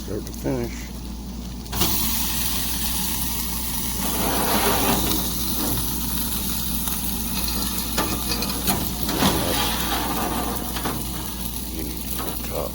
start to finish. You need to go top.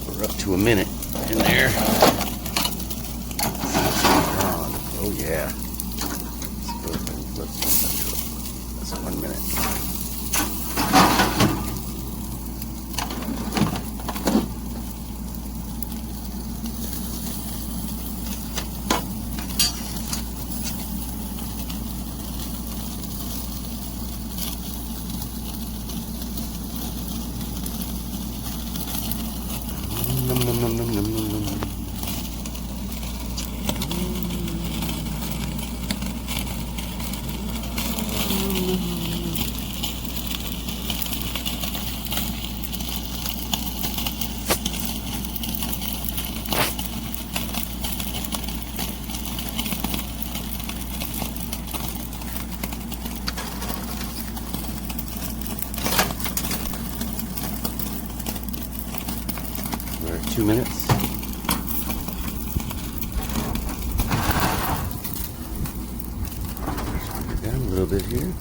We're up to a minute in there. Oh yeah. That's 1 minute. Nom, nom, nom, nom, nom, nom, nom. We're at 2 minutes. Put it down a little bit here.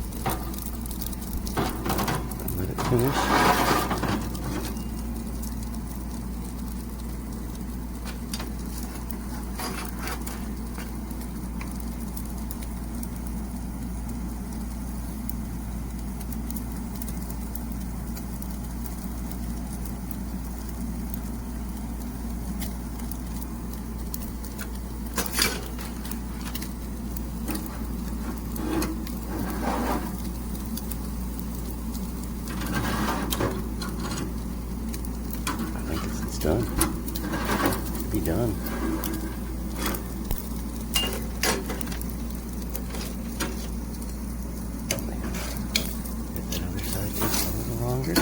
Let it finish. Done. Be done. Get that other side just a little longer.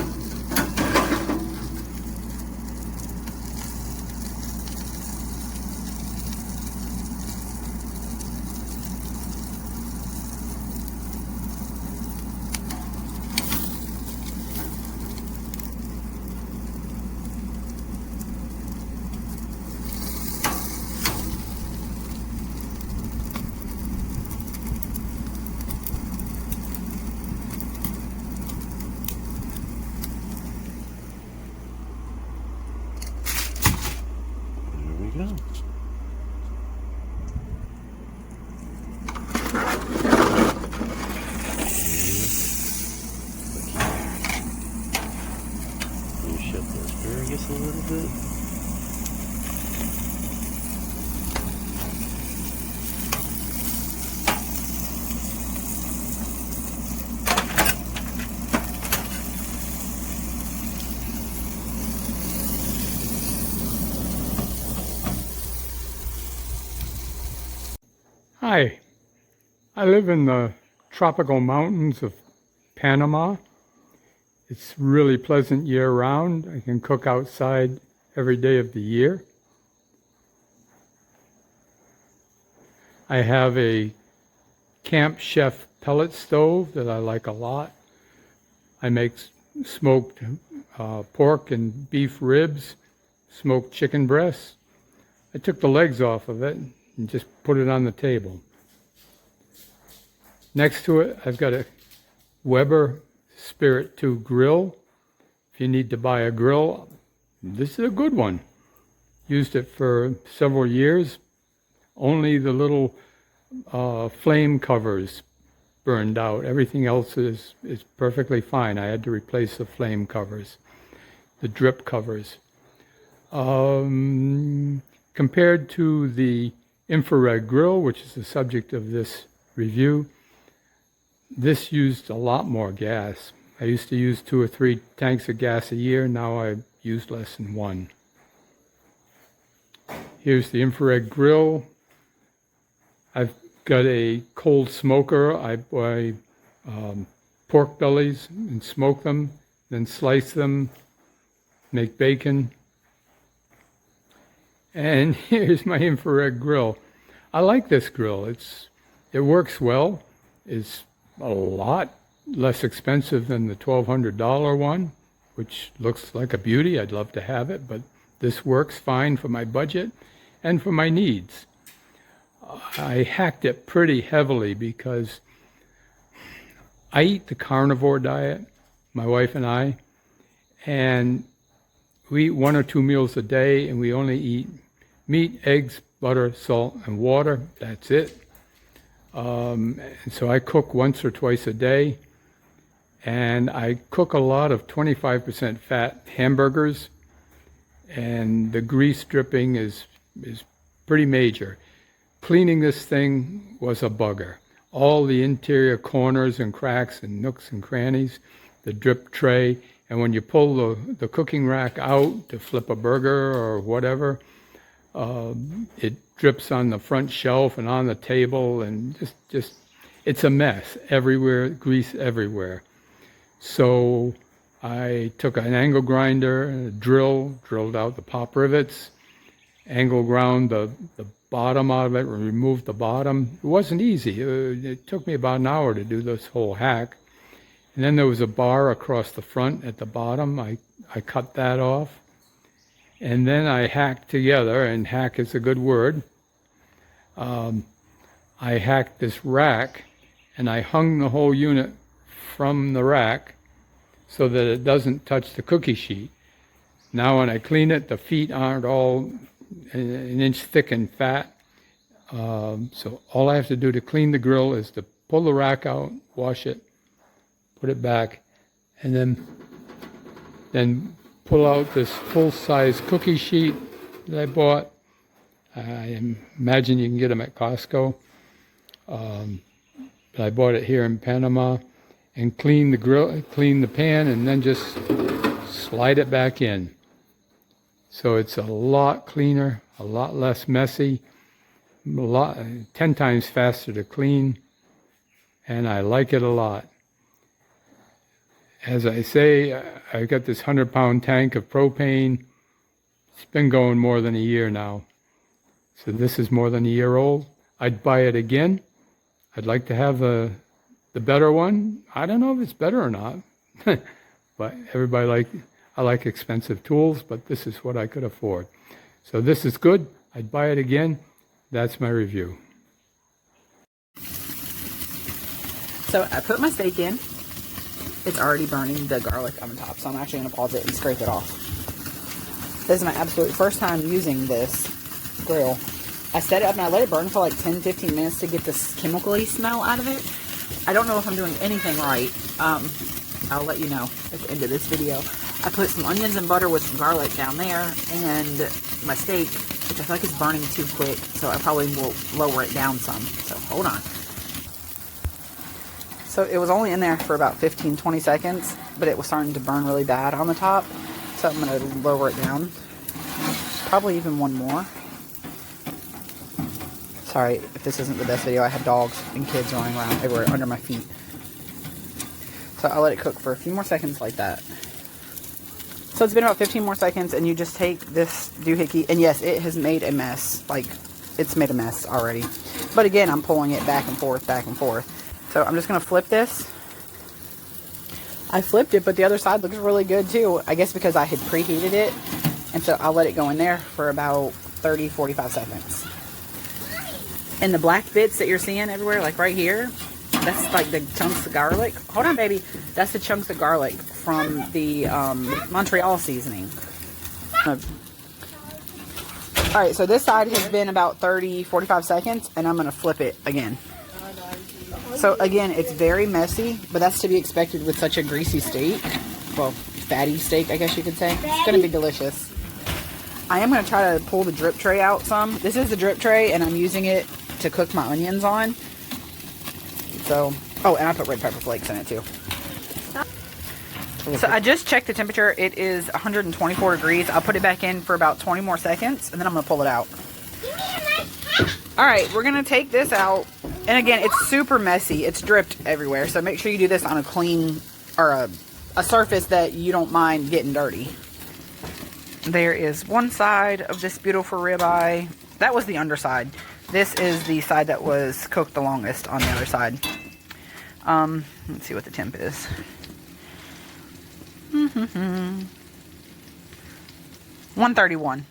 Go. Finish up the asparagus a little bit. Hi, I live in the tropical mountains of Panama. It's really pleasant year-round. I can cook outside every day of the year. I have a Camp Chef pellet stove that I like a lot. I make smoked pork and beef ribs, smoked chicken breasts. I took the legs off of it and just put it on the table. Next to it, I've got a Weber Spirit 2 grill. If you need to buy a grill, this is a good one. Used it for several years. Only the little flame covers burned out. Everything else is perfectly fine. I had to replace the flame covers, the drip covers. Compared to the infrared grill, which is the subject of this review, this used a lot more gas. I used to use 2 or 3 tanks of gas a year. Now I use less than 1. Here's the infrared grill. I've got a cold smoker. I buy pork bellies and smoke them, then slice them, make bacon. And here's my infrared grill. I like this grill. It works well. It's a lot less expensive than the $1,200 one, which looks like a beauty. I'd love to have it, but this works fine for my budget and for my needs. I hacked it pretty heavily because I eat the carnivore diet, my wife and I, and we eat 1 or 2 meals a day, and we only eat meat, eggs, butter, salt, and water. That's it. And so I cook once or twice a day, and I cook a lot of 25% fat hamburgers, and the grease dripping is pretty major. Cleaning this thing was a bugger. All the interior corners and cracks and nooks and crannies, the drip tray, and when you pull the cooking rack out to flip a burger or whatever, it drips on the front shelf and on the table, and just it's a mess everywhere, grease everywhere. So I took an angle grinder and a drill, drilled out the pop rivets, angle ground the bottom out of it, and removed the bottom. It wasn't easy. It took me about an hour to do this whole hack. And then there was a bar across the front at the bottom. I cut that off. And then I hacked together, and hack is a good word. I hacked this rack, and I hung the whole unit from the rack so that it doesn't touch the cookie sheet. Now when I clean it, the feet aren't all an inch thick and fat. So all I have to do to clean the grill is to pull the rack out, wash it, put it back, and then pull out this full-size cookie sheet that I bought. I imagine you can get them at Costco. But I bought it here in Panama, and clean the grill, clean the pan, and then just slide it back in. So it's a lot cleaner, a lot less messy, 10 times faster to clean, and I like it a lot. As I say, I've got this 100-pound tank of propane. It's been going more than a year now. So this is more than a year old. I'd buy it again. I'd like to have the better one. I don't know if it's better or not. But I like expensive tools, but this is what I could afford. So this is good. I'd buy it again. That's my review. So I put my steak in. It's already burning the garlic on the top, so I'm actually going to pause it and scrape it off. This is my absolute first time using this grill. I set it up and I let it burn for like 10-15 minutes to get this chemically smell out of it. I don't know if I'm doing anything right. I'll let you know at the end of this video. I put some onions and butter with some garlic down there, and my steak, which I feel like is burning too quick, so I probably will lower it down some. So hold on. So it was only in there for about 15-20 seconds, but it was starting to burn really bad on the top. So I'm going to lower it down. Probably even one more. Sorry if this isn't the best video. I have dogs and kids running around everywhere under my feet. So I'll let it cook for a few more seconds like that. So it's been about 15 more seconds, and you just take this doohickey, and yes, it has made a mess. Like, it's made a mess already. But again, I'm pulling it back and forth, back and forth. So I'm just going to flip this. I flipped it, but the other side looks really good too. I guess because I had preheated it. And so I'll let it go in there for about 30-45 seconds. And the black bits that you're seeing everywhere, like right here, That's like the chunks of garlic. Hold on, baby. That's the chunks of garlic from the Montreal seasoning. All right, so this side has been about 30, 45 seconds, and I'm going to flip it again. So again, it's very messy, but that's to be expected with such a greasy steak. Well, fatty steak, I guess you could say. It's going to be delicious. I am going to try to pull the drip tray out some. This is the drip tray, and I'm using it to cook my onions on. So, oh, and I put red pepper flakes in it too. So I just checked the temperature. It is 124 degrees. I'll put it back in for about 20 more seconds, and then I'm going to pull it out. All right, we're going to take this out. And again, it's super messy. It's dripped everywhere. So make sure you do this on a clean, or a surface that you don't mind getting dirty. There is one side of this beautiful ribeye. That was the underside. This is the side that was cooked the longest on the other side. Let's see what the temp is. 131.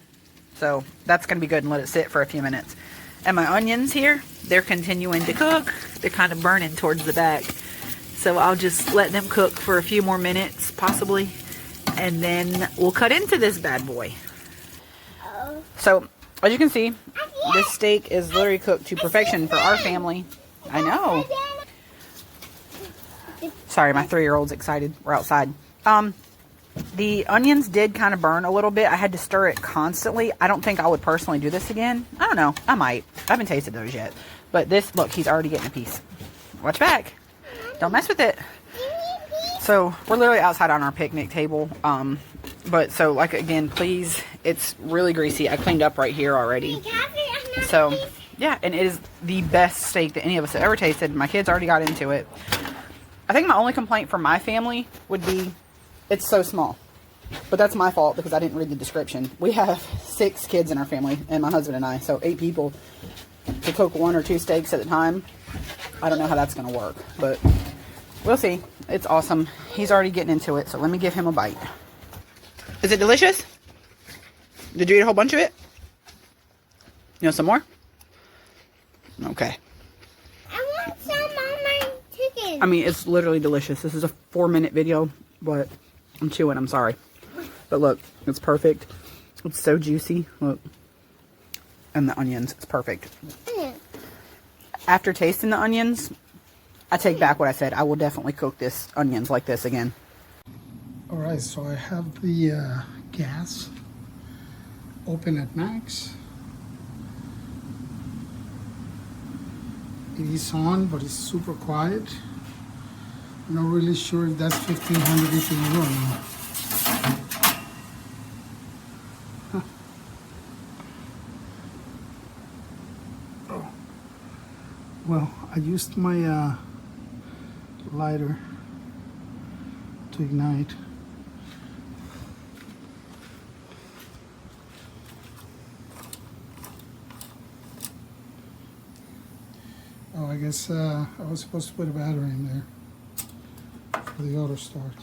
So that's going to be good, and let it sit for a few minutes. And my onions here, they're continuing to cook. They're kind of burning towards the back. So I'll just let them cook for a few more minutes, possibly. And then we'll cut into this bad boy. So, as you can see, this steak is literally cooked to perfection for our family. I know. Sorry, my 3-year-old's excited. We're outside. The onions did kind of burn a little bit. I had to stir it constantly. I don't think I would personally do this again. I don't know. I might. I haven't tasted those yet. But this, look, he's already getting a piece. Watch back. Don't mess with it. So, we're literally outside on our picnic table. But, so, like, again, please, it's really greasy. I cleaned up right here already. So, yeah, and it is the best steak that any of us have ever tasted. My kids already got into it. I think my only complaint from my family would be it's so small. But that's my fault because I didn't read the description. We have 6 kids in our family, and my husband and I, so 8 people to cook 1 or 2 steaks at a time. I don't know how that's going to work, but we'll see. It's awesome. He's already getting into it, so let me give him a bite. Is it delicious? Did you eat a whole bunch of it? You want some more? Okay. I want some on my chicken. I mean, it's literally delicious. This is a 4-minute video, but I'm chewing. I'm sorry. But look, it's perfect. It's so juicy. Look. And the onions, it's perfect. After tasting the onions, I take back what I said. I will definitely cook this onions like this again. All right, so I have the gas open at max. It is on, but it's super quiet. I'm not really sure if that's 1500 EPU or not. Huh. Oh. Well, I used my lighter to ignite. Oh, I guess I was supposed to put a battery in there for the auto start.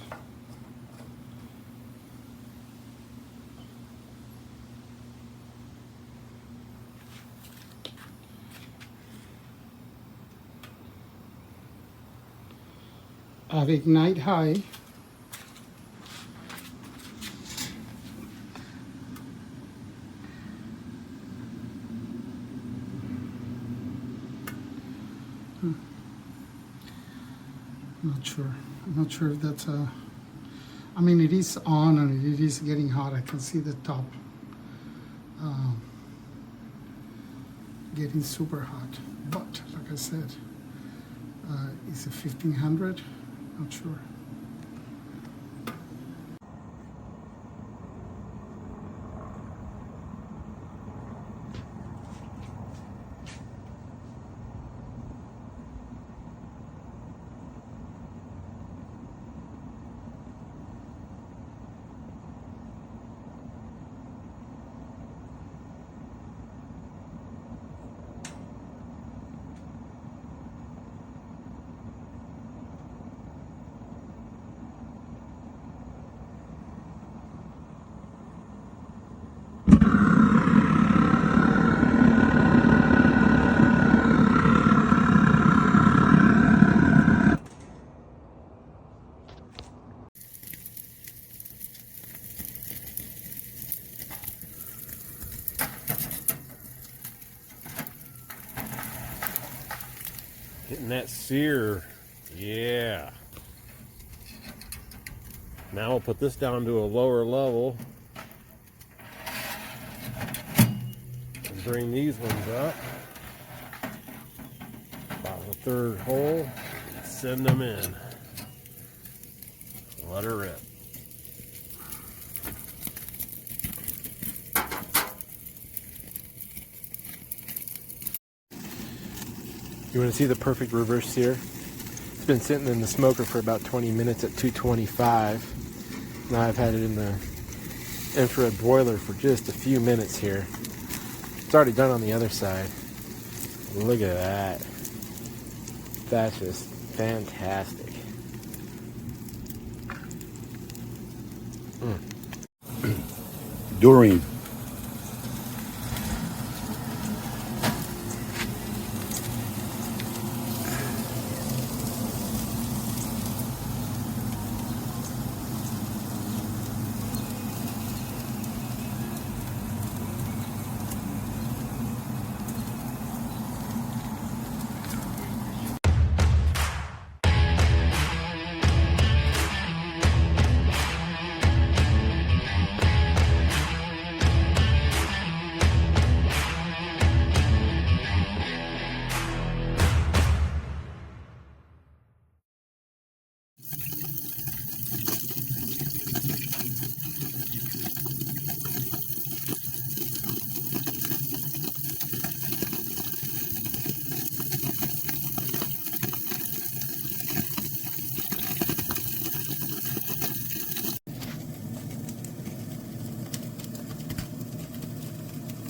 I have ignite high. I'm not sure if that's a, I mean, it is on and it is getting hot. I can see the top getting super hot. But like I said, it's a 1500, not sure. that sear. Yeah. Now we'll put this down to a lower level and bring these ones up. About the third hole. Send them in. Let her rip. You want to see the perfect reverse sear? It's been sitting in the smoker for about 20 minutes at 225. Now I've had it in the infrared broiler for just a few minutes here. It's already done on the other side. Look at that. That's just fantastic. Doreen.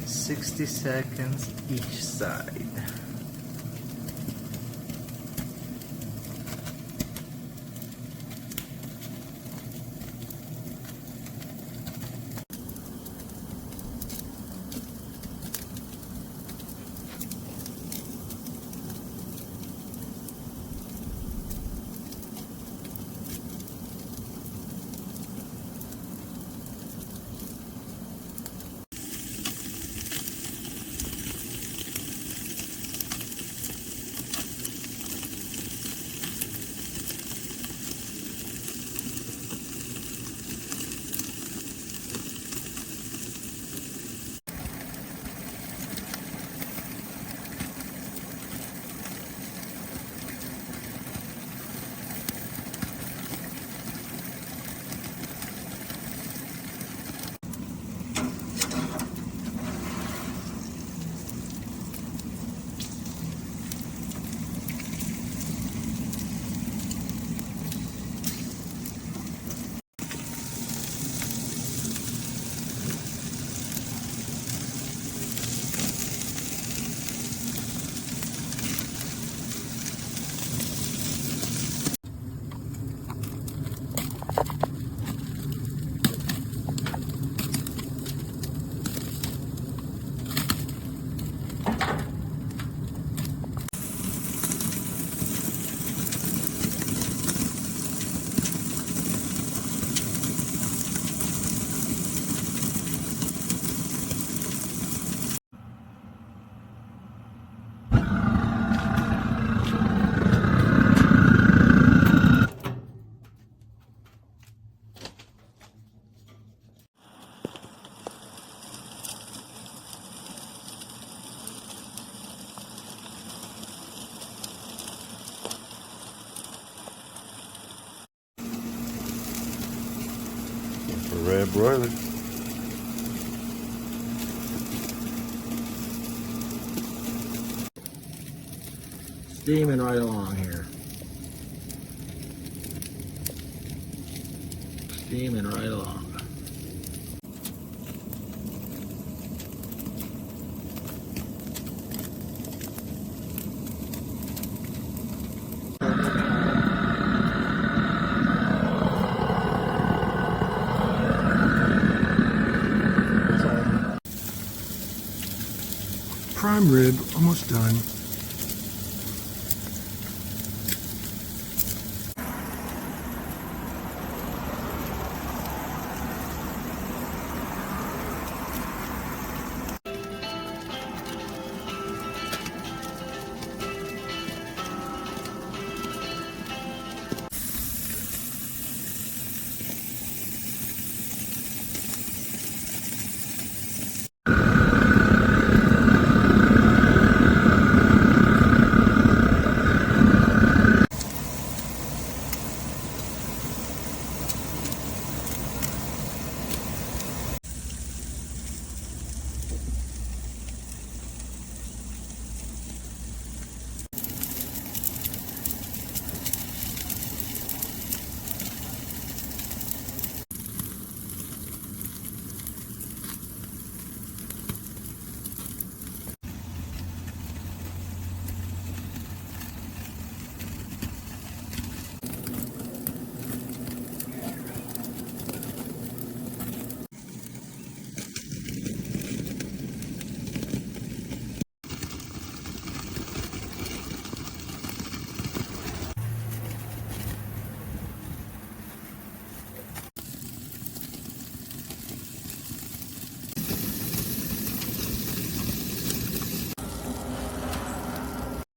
$60 each side. Red broiler. Steaming right along here. Steaming right along. Prime rib, almost done.